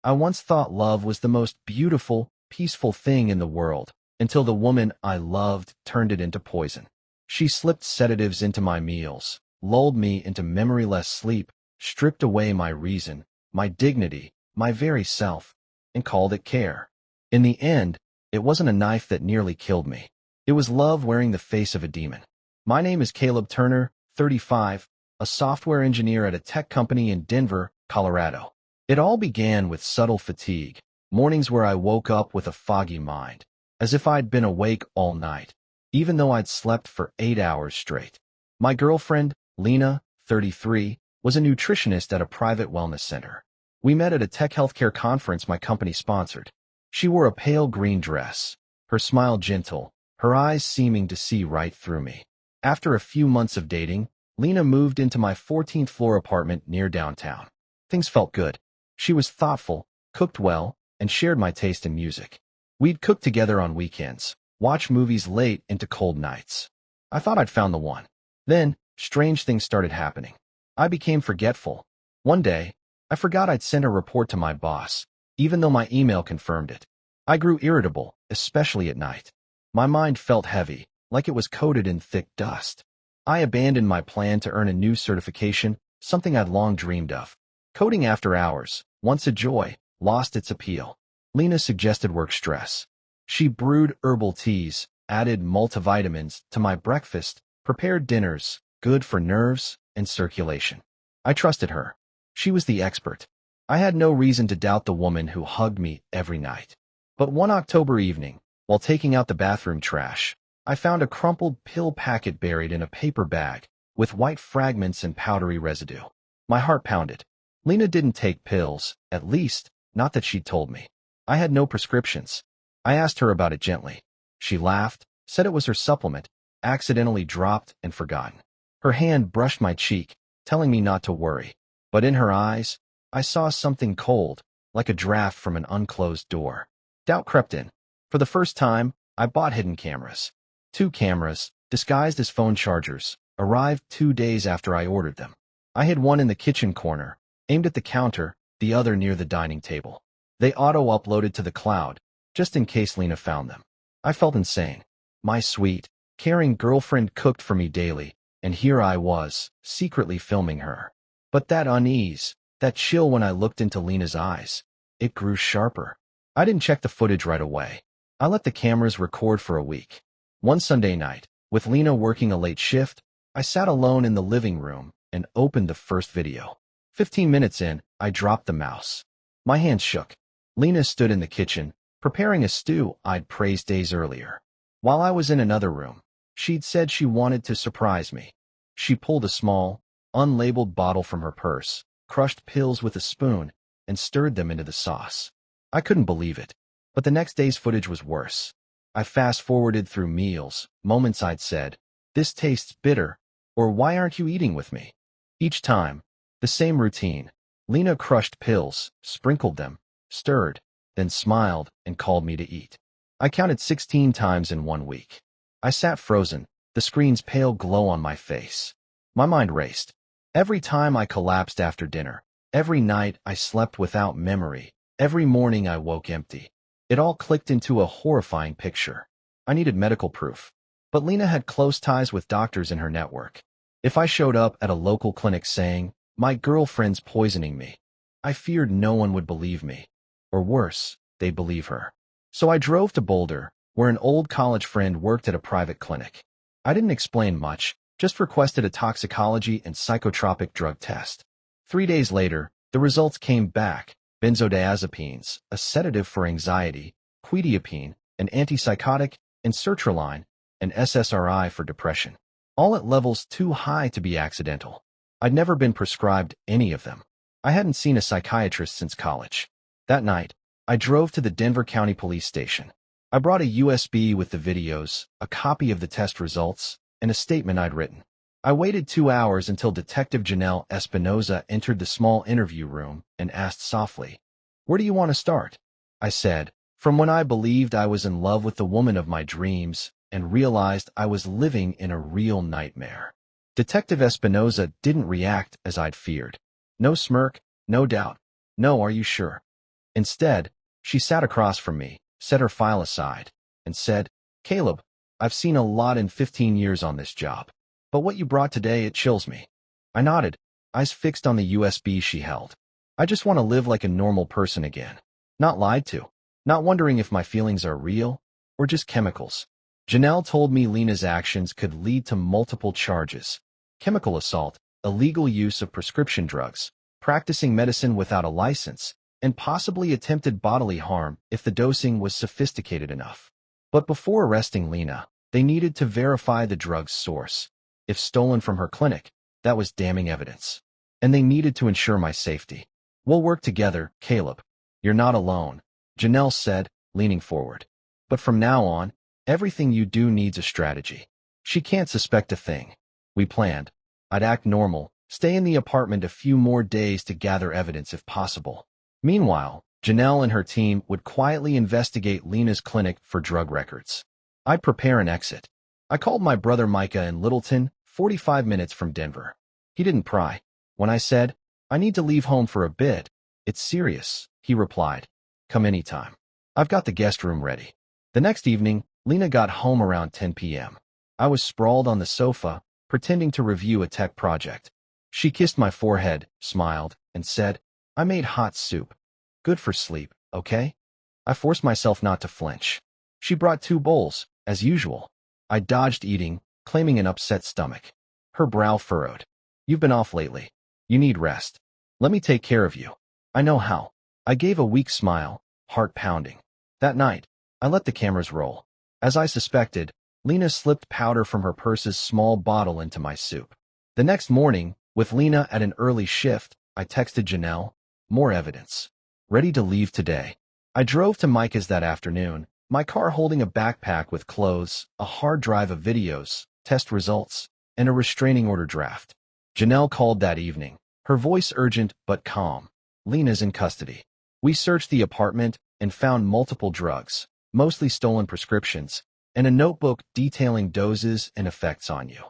I once thought love was the most beautiful, peaceful thing in the world, until the woman I loved turned it into poison. She slipped sedatives into my meals, lulled me into memoryless sleep, stripped away my reason, my dignity, my very self, and called it care. In the end, it wasn't a knife that nearly killed me. It was love wearing the face of a demon. My name is Caleb Turner, 35, a software engineer at a tech company in Denver, Colorado. It all began with subtle fatigue, mornings where I woke up with a foggy mind, as if I'd been awake all night, even though I'd slept for 8 hours straight. My girlfriend, Lena, 33, was a nutritionist at a private wellness center. We met at a tech healthcare conference my company sponsored. She wore a pale green dress, her smile gentle, her eyes seeming to see right through me. After a few months of dating, Lena moved into my 14th floor apartment near downtown. Things felt good. She was thoughtful, cooked well, and shared my taste in music. We'd cook together on weekends, watch movies late into cold nights. I thought I'd found the one. Then, strange things started happening. I became forgetful. One day, I forgot I'd sent a report to my boss, even though my email confirmed it. I grew irritable, especially at night. My mind felt heavy, like it was coated in thick dust. I abandoned my plan to earn a new certification, something I'd long dreamed of. Coding after hours, once a joy, lost its appeal. Lena suggested work stress. She brewed herbal teas, added multivitamins to my breakfast, prepared dinners, good for nerves and circulation. I trusted her. She was the expert. I had no reason to doubt the woman who hugged me every night. But one October evening, while taking out the bathroom trash, I found a crumpled pill packet buried in a paper bag, with white fragments and powdery residue. My heart pounded. Lena didn't take pills, at least, not that she'd told me. I had no prescriptions. I asked her about it gently. She laughed, said it was her supplement, accidentally dropped and forgotten. Her hand brushed my cheek, telling me not to worry. But in her eyes, I saw something cold, like a draft from an unclosed door. Doubt crept in. For the first time, I bought hidden cameras. 2 cameras, disguised as phone chargers, arrived 2 days after I ordered them. I hid one in the kitchen corner, aimed at the counter, the other near the dining table. They auto-uploaded to the cloud, just in case Lena found them. I felt insane. My sweet, caring girlfriend cooked for me daily, and here I was, secretly filming her. But that unease, that chill when I looked into Lena's eyes, it grew sharper. I didn't check the footage right away. I let the cameras record for a week. One Sunday night, with Lena working a late shift, I sat alone in the living room and opened the first video. 15 minutes in, I dropped the mouse. My hands shook. Lena stood in the kitchen, preparing a stew I'd praised days earlier. While I was in another room, she'd said she wanted to surprise me. She pulled a small, unlabeled bottle from her purse, crushed pills with a spoon, and stirred them into the sauce. I couldn't believe it. But the next day's footage was worse. I fast-forwarded through meals, moments I'd said, "This tastes bitter," or "Why aren't you eating with me?" Each time, the same routine. Lena crushed pills, sprinkled them, stirred, then smiled and called me to eat. I counted 16 times in 1 week. I sat frozen, the screen's pale glow on my face. My mind raced. Every time I collapsed after dinner, every night I slept without memory, every morning I woke empty. It all clicked into a horrifying picture. I needed medical proof. But Lena had close ties with doctors in her network. If I showed up at a local clinic saying, "My girlfriend's poisoning me," I feared no one would believe me. Or worse, they'd believe her. So I drove to Boulder, where an old college friend worked at a private clinic. I didn't explain much, just requested a toxicology and psychotropic drug test. 3 days later, the results came back: benzodiazepines, a sedative for anxiety, quetiapine, an antipsychotic, and sertraline, an SSRI for depression. All at levels too high to be accidental. I'd never been prescribed any of them. I hadn't seen a psychiatrist since college. That night, I drove to the Denver County Police Station. I brought a USB with the videos, a copy of the test results, and a statement I'd written. I waited 2 hours until Detective Janelle Espinoza entered the small interview room and asked softly, "Where do you want to start?" I said, "From when I believed I was in love with the woman of my dreams and realized I was living in a real nightmare." Detective Espinoza didn't react as I'd feared. No smirk, no doubt. "No, are you sure?" Instead, she sat across from me, set her file aside, and said, "Caleb, I've seen a lot in 15 years on this job. But what you brought today, it chills me." I nodded, eyes fixed on the USB she held. I just want to live like a normal person again. Not lied to. Not wondering if my feelings are real or just chemicals. Janelle told me Lena's actions could lead to multiple charges: chemical assault, illegal use of prescription drugs, practicing medicine without a license, and possibly attempted bodily harm if the dosing was sophisticated enough. But before arresting Lena, they needed to verify the drug's source. If stolen from her clinic, that was damning evidence. And they needed to ensure my safety. "We'll work together, Caleb. You're not alone," Janelle said, leaning forward. "But from now on, everything you do needs a strategy. She can't suspect a thing." We planned. I'd act normal, stay in the apartment a few more days to gather evidence if possible. Meanwhile, Janelle and her team would quietly investigate Lena's clinic for drug records. I'd prepare an exit. I called my brother Micah in Littleton, 45 minutes from Denver. He didn't pry. When I said, "I need to leave home for a bit," "It's serious," he replied. "Come anytime. I've got the guest room ready." The next evening, Lena got home around 10 p.m. I was sprawled on the sofa, pretending to review a tech project. She kissed my forehead, smiled, and said, "I made hot soup. Good for sleep, okay?" I forced myself not to flinch. She brought 2 bowls, as usual. I dodged eating, claiming an upset stomach. Her brow furrowed. "You've been off lately. You need rest. Let me take care of you. I know how." I gave a weak smile, heart pounding. That night, I let the cameras roll. As I suspected, Lena slipped powder from her purse's small bottle into my soup. The next morning, with Lena at an early shift, I texted Janelle, "More evidence. Ready to leave today." I drove to Micah's that afternoon, my car holding a backpack with clothes, a hard drive of videos, test results, and a restraining order draft. Janelle called that evening, her voice urgent but calm. "Lena's in custody." We searched the apartment and found multiple drugs, mostly stolen prescriptions, and a notebook detailing doses and effects on you.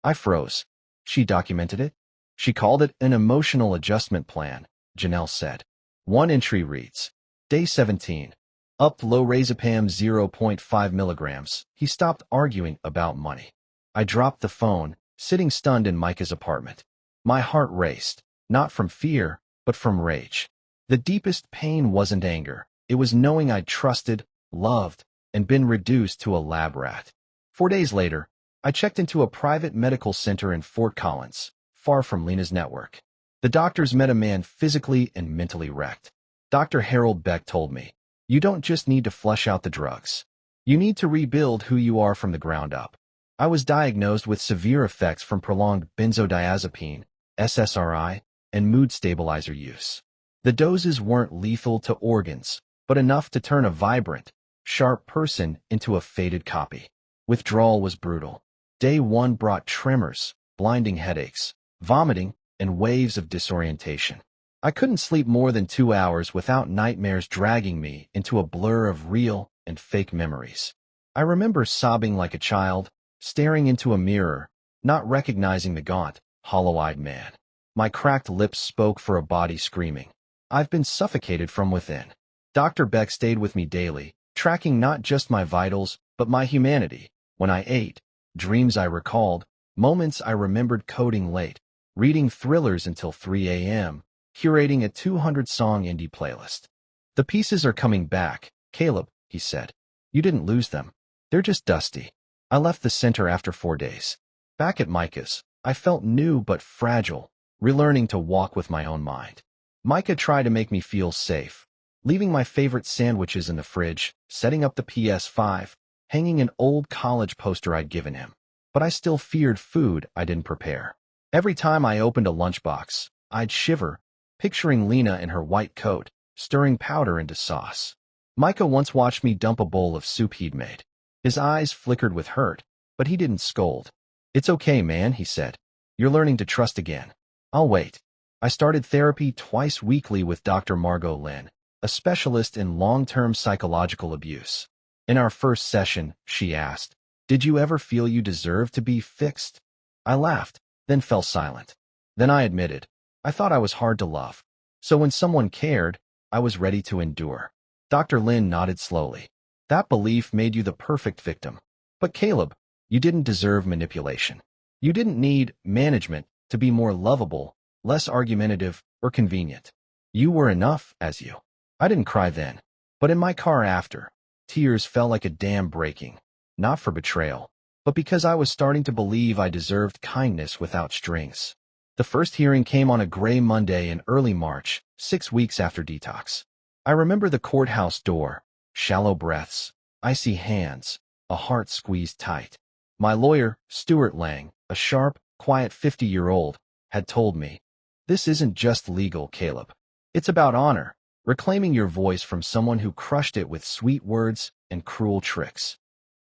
I froze. She documented it? She called it an emotional adjustment plan, Janelle said. One entry reads, Day 17. Up lorazepam 0.5 milligrams. He stopped arguing about money. I dropped the phone, sitting stunned in Micah's apartment. My heart raced, not from fear, but from rage. The deepest pain wasn't anger. It was knowing I'd trusted, loved, and been reduced to a lab rat. 4 days later, I checked into a private medical center in Fort Collins, far from Lena's network. The doctors met a man physically and mentally wrecked. Dr. Harold Beck told me, "You don't just need to flush out the drugs. You need to rebuild who you are from the ground up." I was diagnosed with severe effects from prolonged benzodiazepine, SSRI, and mood stabilizer use. The doses weren't lethal to organs, but enough to turn a vibrant, sharp person into a faded copy. Withdrawal was brutal. Day 1 brought tremors, blinding headaches, vomiting, and waves of disorientation. I couldn't sleep more than 2 hours without nightmares dragging me into a blur of real and fake memories. I remember sobbing like a child, staring into a mirror, not recognizing the gaunt, hollow-eyed man. My cracked lips spoke for a body screaming, "I've been suffocated from within." Dr. Beck stayed with me daily, tracking not just my vitals, but my humanity. When I ate, dreams I recalled, moments I remembered coding late, reading thrillers until 3 a.m., curating a 200-song indie playlist. "The pieces are coming back, Caleb," he said. "You didn't lose them. They're just dusty." I left the center after 4 days. Back at Micah's, I felt new but fragile, relearning to walk with my own mind. Micah tried to make me feel safe, leaving my favorite sandwiches in the fridge, setting up the PS5, hanging an old college poster I'd given him. But I still feared food I didn't prepare. Every time I opened a lunchbox, I'd shiver, picturing Lena in her white coat, stirring powder into sauce. Micah once watched me dump a bowl of soup he'd made. His eyes flickered with hurt, but he didn't scold. "It's okay, man," he said. "You're learning to trust again. I'll wait." I started therapy twice weekly with Dr. Margot Lynn, a specialist in long-term psychological abuse. In our first session, she asked, "Did you ever feel you deserved to be fixed?" I laughed, then fell silent. Then I admitted, I thought I was hard to love. So when someone cared, I was ready to endure. Dr. Lin nodded slowly. That belief made you the perfect victim. But Caleb, you didn't deserve manipulation. You didn't need management to be more lovable, less argumentative, or convenient. You were enough as you. I didn't cry then, but in my car after, tears fell like a dam breaking, not for betrayal, but because I was starting to believe I deserved kindness without strings. The first hearing came on a gray Monday in early March, 6 weeks after Detox. I remember the courthouse door, shallow breaths, icy hands, a heart squeezed tight. My lawyer, Stuart Lang, a sharp, quiet 50-year-old, had told me, "This isn't just legal, Caleb. It's about honor, reclaiming your voice from someone who crushed it with sweet words and cruel tricks."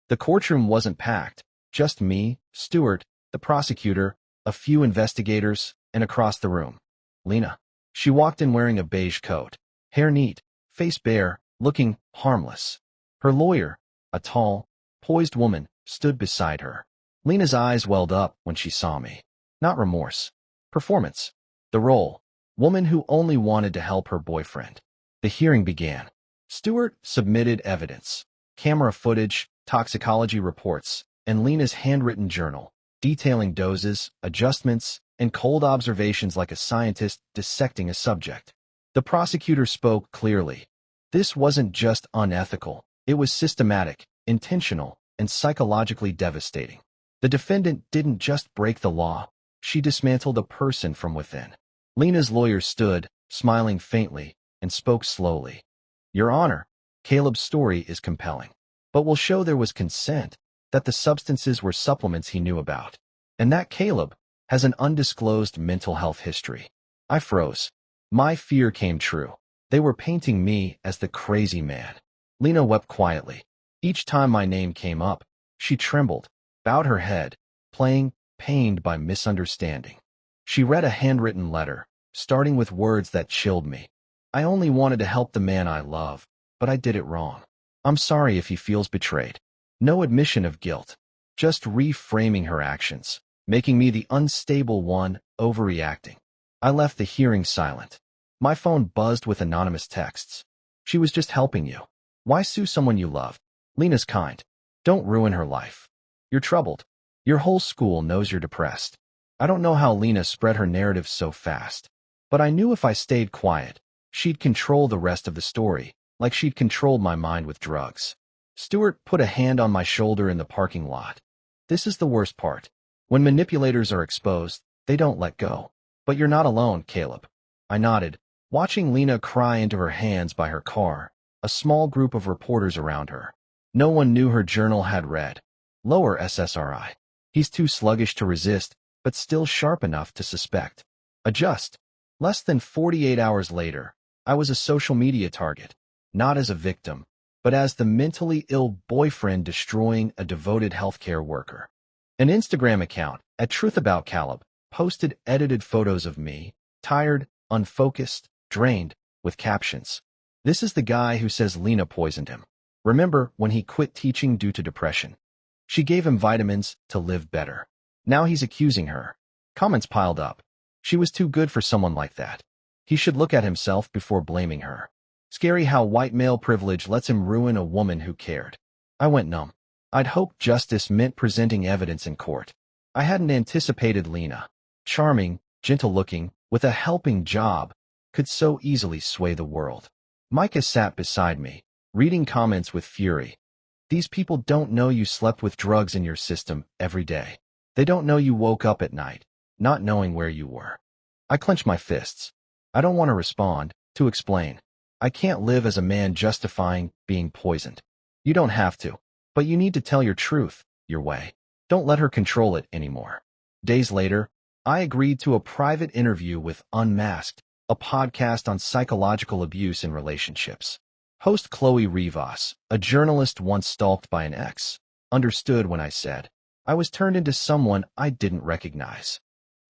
The courtroom wasn't packed, just me, Stuart, the prosecutor, a few investigators, and across the room, Lena. She walked in wearing a beige coat, hair neat, face bare, looking harmless. Her lawyer, a tall, poised woman, stood beside her. Lena's eyes welled up when she saw me. Not remorse. Performance. The role. Woman who only wanted to help her boyfriend. The hearing began. Stuart submitted evidence, camera footage, toxicology reports, and Lena's handwritten journal, detailing doses, adjustments, and cold observations like a scientist dissecting a subject. The prosecutor spoke clearly. This wasn't just unethical. It was systematic, intentional, and psychologically devastating. The defendant didn't just break the law. She dismantled a person from within. Lena's lawyer stood, smiling faintly, and spoke slowly. "Your Honor, Caleb's story is compelling, but will show there was consent, that the substances were supplements he knew about, and that Caleb has an undisclosed mental health history." I froze. My fear came true. They were painting me as the crazy man. Lena wept quietly. Each time my name came up, she trembled, bowed her head, playing pained by misunderstanding. She read a handwritten letter, starting with words that chilled me. "I only wanted to help the man I love, but I did it wrong. I'm sorry if he feels betrayed." No admission of guilt, just reframing her actions, making me the unstable one, overreacting. I left the hearing silent. My phone buzzed with anonymous texts. "She was just helping you. Why sue someone you love? Lena's kind. Don't ruin her life. You're troubled. Your whole school knows you're depressed." I don't know how Lena spread her narrative so fast, but I knew if I stayed quiet, she'd control the rest of the story, like she'd controlled my mind with drugs. Stuart put a hand on my shoulder in the parking lot. "This is the worst part. When manipulators are exposed, they don't let go. But you're not alone, Caleb." I nodded, watching Lena cry into her hands by her car, a small group of reporters around her. No one knew her journal had read, "Lower SSRI. He's too sluggish to resist, but still sharp enough to suspect. Adjust." Less than 48 hours later, I was a social media target, not as a victim, but as the mentally ill boyfriend destroying a devoted healthcare worker. An Instagram account, @TruthAboutCaleb, posted edited photos of me, tired, unfocused, drained, with captions. "This is the guy who says Lena poisoned him. Remember when he quit teaching due to depression? She gave him vitamins to live better. Now he's accusing her." Comments piled up. "She was too good for someone like that. He should look at himself before blaming her. Scary how white male privilege lets him ruin a woman who cared." I went numb. I'd hoped justice meant presenting evidence in court. I hadn't anticipated Lena, charming, gentle-looking, with a helping job, could so easily sway the world. Micah sat beside me, reading comments with fury. "These people don't know you slept with drugs in your system every day. They don't know you woke up at night, not knowing where you were." I clenched my fists. I don't want to respond, to explain. I can't live as a man justifying being poisoned. You don't have to, but you need to tell your truth, your way. Don't let her control it anymore. Days later, I agreed to a private interview with Unmasked, a podcast on psychological abuse in relationships. Host Chloe Rivas, a journalist once stalked by an ex, understood when I said, I was turned into someone I didn't recognize.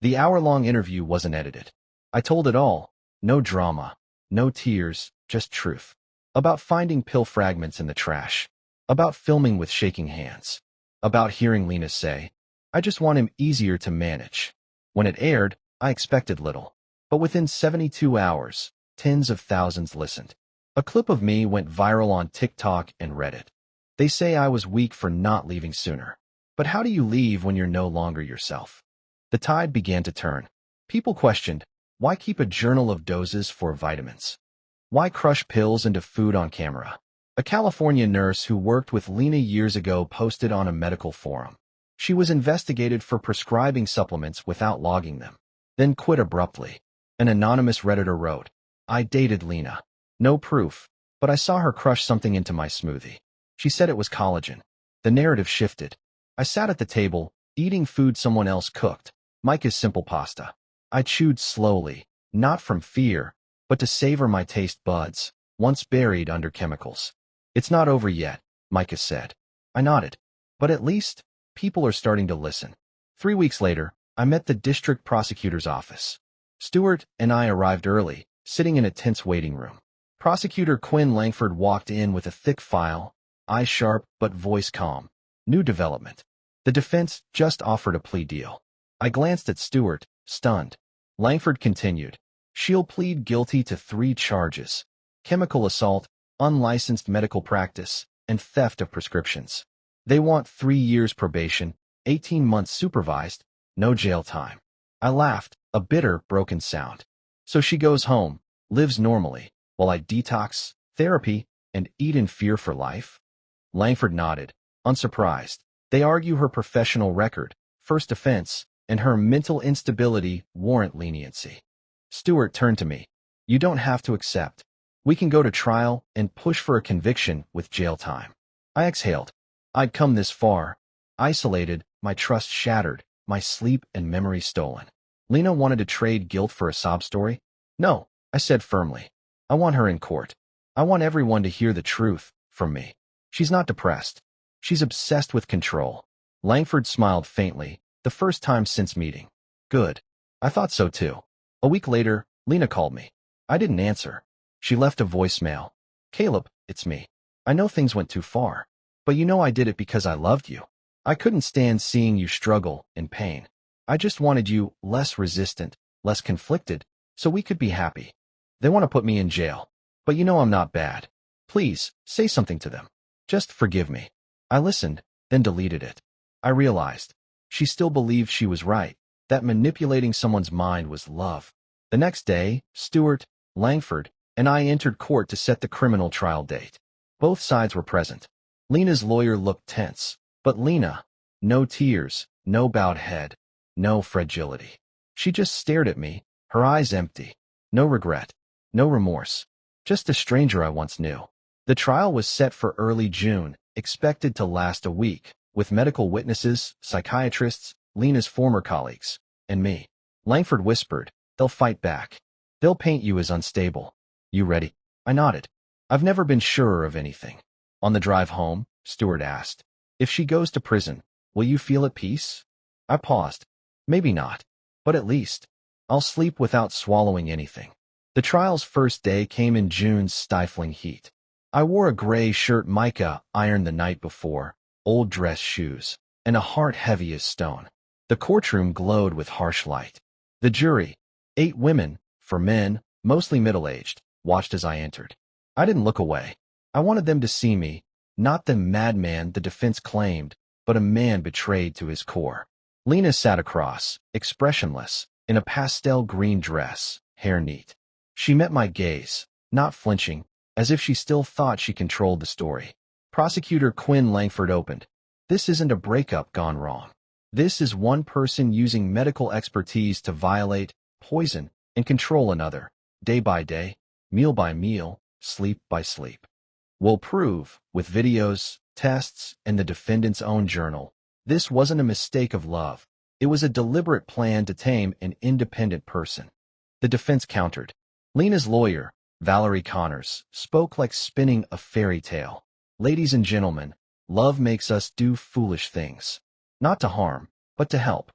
The hour-long interview wasn't edited. I told it all. No drama, no tears, just truth. About finding pill fragments in the trash. About filming with shaking hands. About hearing Lena say, "I just want him easier to manage." When it aired, I expected little. But within 72 hours, Tens of thousands listened. A clip of me went viral on TikTok and Reddit. They say I was weak for not leaving sooner. But how do you leave when you're no longer yourself? The tide began to turn. People questioned, why keep a journal of doses for vitamins? Why crush pills into food on camera? A California nurse who worked with Lena years ago posted on a medical forum. She was investigated for prescribing supplements without logging them, then quit abruptly. An anonymous Redditor wrote, I dated Lena. No proof, but I saw her crush something into my smoothie. She said it was collagen. The narrative shifted. I sat at the table, eating food someone else cooked, Micah's simple pasta. I chewed slowly, not from fear, but to savor my taste buds, once buried under chemicals. It's not over yet, Micah said. I nodded. But at least, people are starting to listen. 3 weeks later, I met the district prosecutor's office. Stewart and I arrived early, sitting in a tense waiting room. Prosecutor Quinn Langford walked in with a thick file, eyes sharp but voice calm. New development. The defense just offered a plea deal. I glanced at Stewart, stunned. Langford continued. She'll plead guilty to 3 charges: chemical assault, unlicensed medical practice, and theft of prescriptions. They want 3 years probation, 18 months supervised, no jail time. I laughed, a bitter, broken sound. So she goes home, lives normally, while I detox, therapy, and eat in fear for life? Langford nodded, unsurprised. They argue her professional record, first offense, and her mental instability warrant leniency. Stewart turned to me. You don't have to accept. We can go to trial and push for a conviction with jail time. I exhaled. I'd come this far. Isolated, my trust shattered, my sleep and memory stolen. Lena wanted to trade guilt for a sob story? No, I said firmly. I want her in court. I want everyone to hear the truth from me. She's not depressed. She's obsessed with control. Langford smiled faintly, the first time since meeting. Good. I thought so too. A week later, Lena called me. I didn't answer. She left a voicemail. Caleb, it's me. I know things went too far, but you know I did it because I loved you. I couldn't stand seeing you struggle in pain. I just wanted you less resistant, less conflicted, so we could be happy. They want to put me in jail, but you know I'm not bad. Please, say something to them. Just forgive me. I listened, then deleted it. I realized she still believed she was right, that manipulating someone's mind was love. The next day, Stewart, Langford, and I entered court to set the criminal trial date. Both sides were present. Lena's lawyer looked tense, but Lena, no tears, no bowed head, no fragility. She just stared at me, her eyes empty. No regret, no remorse, just a stranger I once knew. The trial was set for early June, expected to last a week, with medical witnesses, psychiatrists, Lena's former colleagues, and me. Langford whispered, they'll fight back. They'll paint you as unstable. You ready? I nodded. I've never been surer of anything. On the drive home, Stewart asked, if she goes to prison, will you feel at peace? I paused. Maybe not, but at least I'll sleep without swallowing anything. The trial's first day came in June's stifling heat. I wore a gray shirt Micah ironed the night before, old dress shoes, and a heart heavy as stone. The courtroom glowed with harsh light. The jury, 8 women, for men, mostly middle-aged, watched as I entered. I didn't look away. I wanted them to see me, not the madman the defense claimed, but a man betrayed to his core. Lena sat across, expressionless, in a pastel green dress, hair neat. She met my gaze, not flinching, as if she still thought she controlled the story. Prosecutor Quinn Langford opened. This isn't a breakup gone wrong. This is one person using medical expertise to violate, poison, and control another, day by day, meal by meal, sleep by sleep. We'll prove, with videos, tests, and the defendant's own journal, this wasn't a mistake of love. It was a deliberate plan to tame an independent person. The defense countered. Lena's lawyer, Valerie Connors, spoke like spinning a fairy tale. Ladies and gentlemen, love makes us do foolish things. Not to harm, but to help.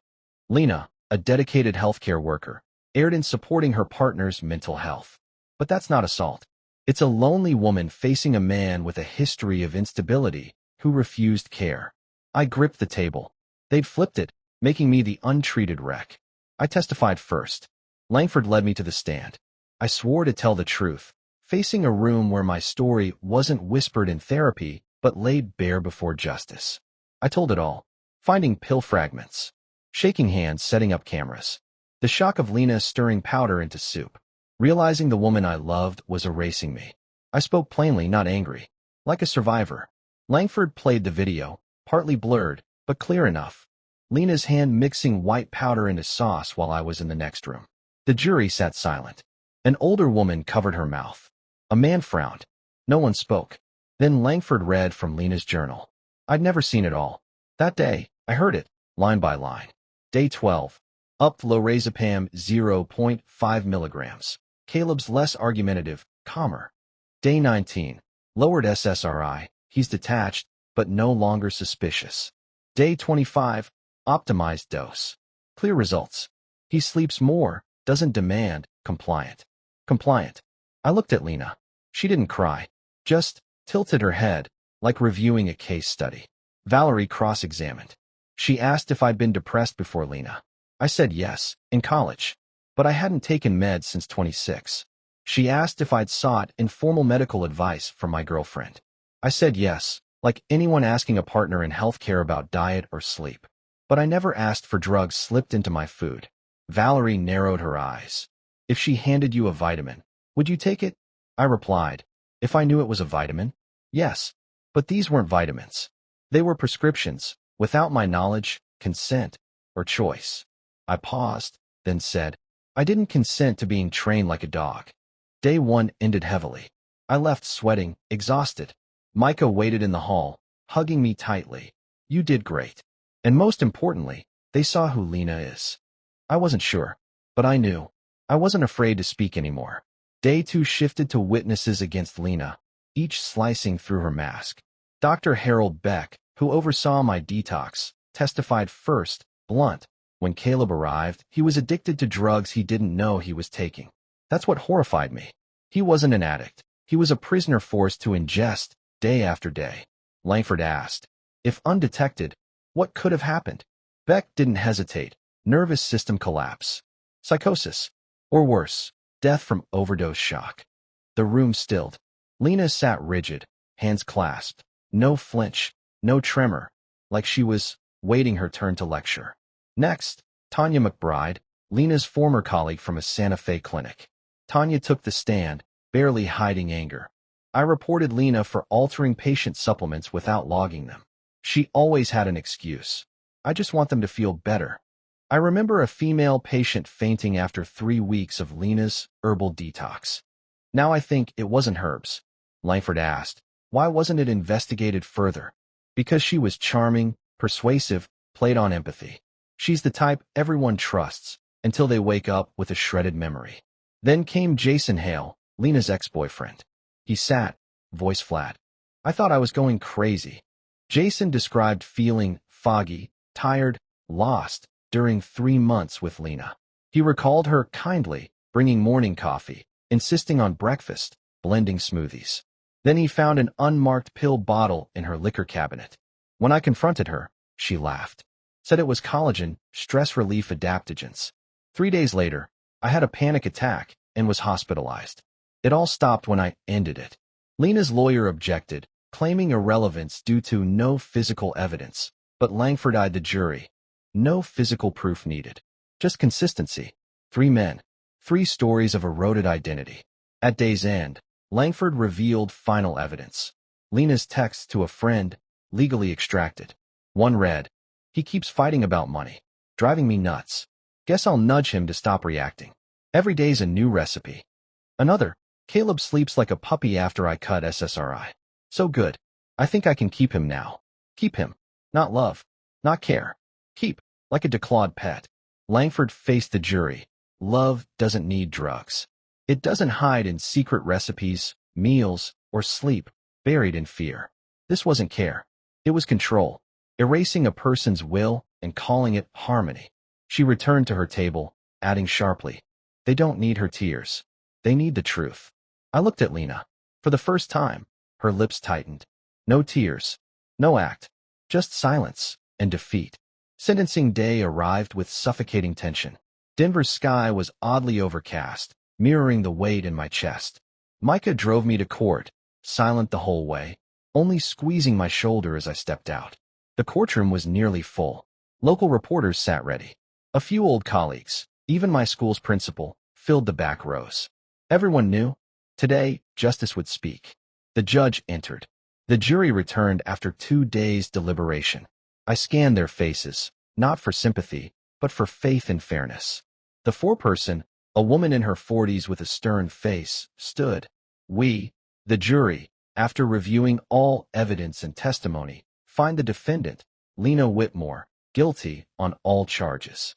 Lena, a dedicated healthcare worker, erred in supporting her partner's mental health. But that's not assault. It's a lonely woman facing a man with a history of instability who refused care. I gripped the table. They'd flipped it, making me the untreated wreck. I testified first. Langford led me to the stand. I swore to tell the truth, facing a room where my story wasn't whispered in therapy, but laid bare before justice. I told it all, finding pill fragments, shaking hands, setting up cameras, the shock of Lena stirring powder into soup, realizing the woman I loved was erasing me. I spoke plainly, not angry, like a survivor. Langford played the video, partly blurred, but clear enough. Lena's hand mixing white powder into sauce while I was in the next room. The jury sat silent. An older woman covered her mouth. A man frowned. No one spoke. Then Langford read from Lena's journal. I'd never seen it all. That day, I heard it, line by line. Day 12. Upped lorazepam 0.5 milligrams. Caleb's less argumentative, calmer. Day 19. Lowered SSRI. He's detached, but no longer suspicious. Day 25. Optimized dose. Clear results. He sleeps more, doesn't demand, compliant. Compliant. I looked at Lena. She didn't cry, just tilted her head, like reviewing a case study. Valerie cross-examined. She asked if I'd been depressed before Lena. I said yes, in college, but I hadn't taken meds since 26. She asked if I'd sought informal medical advice from my girlfriend. I said yes, like anyone asking a partner in healthcare about diet or sleep. But I never asked for drugs slipped into my food. Valerie narrowed her eyes. If she handed you a vitamin, would you take it? I replied, if I knew it was a vitamin, yes. But these weren't vitamins. They were prescriptions, without my knowledge, consent, or choice. I paused, then said, I didn't consent to being trained like a dog. Day 1 ended heavily. I left sweating, exhausted. Micah waited in the hall, hugging me tightly. You did great. And most importantly, they saw who Lena is. I wasn't sure, but I knew. I wasn't afraid to speak anymore. Day 2 shifted to witnesses against Lena, each slicing through her mask. Dr. Harold Beck, who oversaw my detox, testified first, blunt. When Caleb arrived, he was addicted to drugs he didn't know he was taking. That's what horrified me. He wasn't an addict. He was a prisoner forced to ingest, day after day. Langford asked, if undetected, what could have happened? Beck didn't hesitate. Nervous system collapse. Psychosis. Or worse, death from overdose shock. The room stilled. Lena sat rigid, hands clasped. No flinch, no tremor, like she was waiting her turn to lecture. Next, Tanya McBride, Lena's former colleague from a Santa Fe clinic. Tanya took the stand, barely hiding anger. I reported Lena for altering patient supplements without logging them. She always had an excuse. I just want them to feel better. I remember a female patient fainting after 3 weeks of Lena's herbal detox. Now I think it wasn't herbs. Langford asked, why wasn't it investigated further? Because she was charming, persuasive, played on empathy. She's the type everyone trusts, until they wake up with a shredded memory. Then came Jason Hale, Lena's ex-boyfriend. He sat, voice flat. I thought I was going crazy. Jason described feeling foggy, tired, lost, during 3 months with Lena. He recalled her kindly, bringing morning coffee, insisting on breakfast, blending smoothies. Then he found an unmarked pill bottle in her liquor cabinet. When I confronted her, she laughed. Said it was collagen, stress relief adaptogens. 3 days later, I had a panic attack and was hospitalized. It all stopped when I ended it. Lena's lawyer objected, claiming irrelevance due to no physical evidence, but Langford eyed the jury. No physical proof needed. Just consistency. 3 men. 3 stories of eroded identity. At day's end, Langford revealed final evidence. Lena's text to a friend, legally extracted. One read, he keeps fighting about money. Driving me nuts. Guess I'll nudge him to stop reacting. Every day's a new recipe. Another, Caleb sleeps like a puppy after I cut SSRI. So good. I think I can keep him now. Keep him. Not love. Not care. Keep, like a declawed pet. Langford faced the jury. Love doesn't need drugs. It doesn't hide in secret recipes, meals, or sleep, buried in fear. This wasn't care. It was control, erasing a person's will and calling it harmony. She returned to her table, adding sharply, they don't need her tears. They need the truth. I looked at Lena. For the first time, her lips tightened. No tears. No act. Just silence and defeat. Sentencing day arrived with suffocating tension. Denver's sky was oddly overcast, mirroring the weight in my chest. Micah drove me to court, silent the whole way, only squeezing my shoulder as I stepped out. The courtroom was nearly full. Local reporters sat ready. A few old colleagues, even my school's principal, filled the back rows. Everyone knew, today, justice would speak. The judge entered. The jury returned after 2 days' deliberation. I scanned their faces, not for sympathy, but for faith and fairness. The foreperson, a woman in her 40s with a stern face, stood. We, the jury, after reviewing all evidence and testimony, find the defendant, Lena Whitmore, guilty on all charges.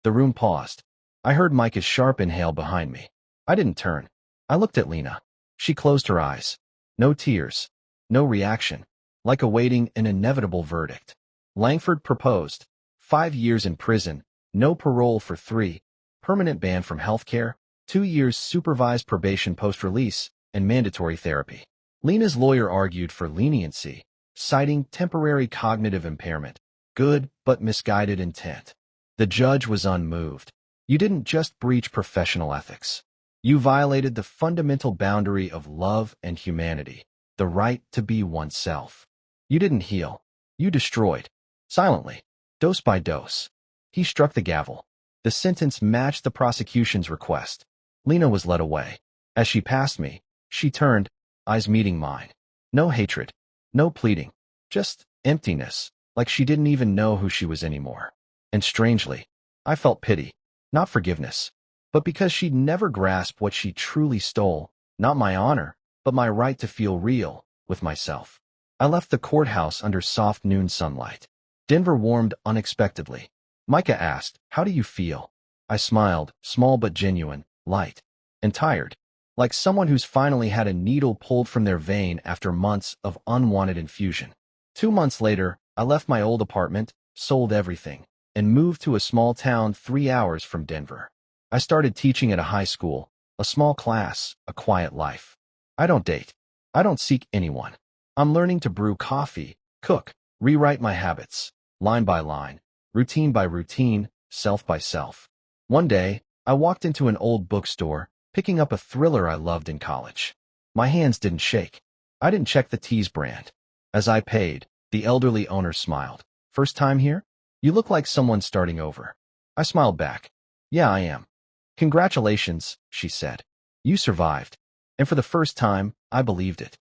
The room paused. I heard Micah's sharp inhale behind me. I didn't turn. I looked at Lena. She closed her eyes. No tears. No reaction. Like awaiting an inevitable verdict. Langford proposed. 5 years in prison, no parole for 3, permanent ban from healthcare, 2 years supervised probation post-release, and mandatory therapy. Lena's lawyer argued for leniency, citing temporary cognitive impairment, good but misguided intent. The judge was unmoved. You didn't just breach professional ethics. You violated the fundamental boundary of love and humanity, the right to be oneself. You didn't heal. You destroyed. Silently. Dose by dose. He struck the gavel. The sentence matched the prosecution's request. Lena was led away. As she passed me, she turned, eyes meeting mine. No hatred. No pleading. Just emptiness, like she didn't even know who she was anymore. And strangely, I felt pity. Not forgiveness, but because she'd never grasped what she truly stole, not my honor, but my right to feel real, with myself. I left the courthouse under soft noon sunlight. Denver warmed unexpectedly. Micah asked, "How do you feel?" I smiled, small but genuine, light, and tired, like someone who's finally had a needle pulled from their vein after months of unwanted infusion. 2 months later, I left my old apartment, sold everything, and moved to a small town 3 hours from Denver. I started teaching at a high school, a small class, a quiet life. I don't date. I don't seek anyone. I'm learning to brew coffee, cook, rewrite my habits, line by line, routine by routine, self by self. One day, I walked into an old bookstore, picking up a thriller I loved in college. My hands didn't shake. I didn't check the Tease brand. As I paid, the elderly owner smiled. "First time here? You look like someone starting over." I smiled back. "Yeah, I am." "Congratulations," she said. "You survived." And for the first time, I believed it.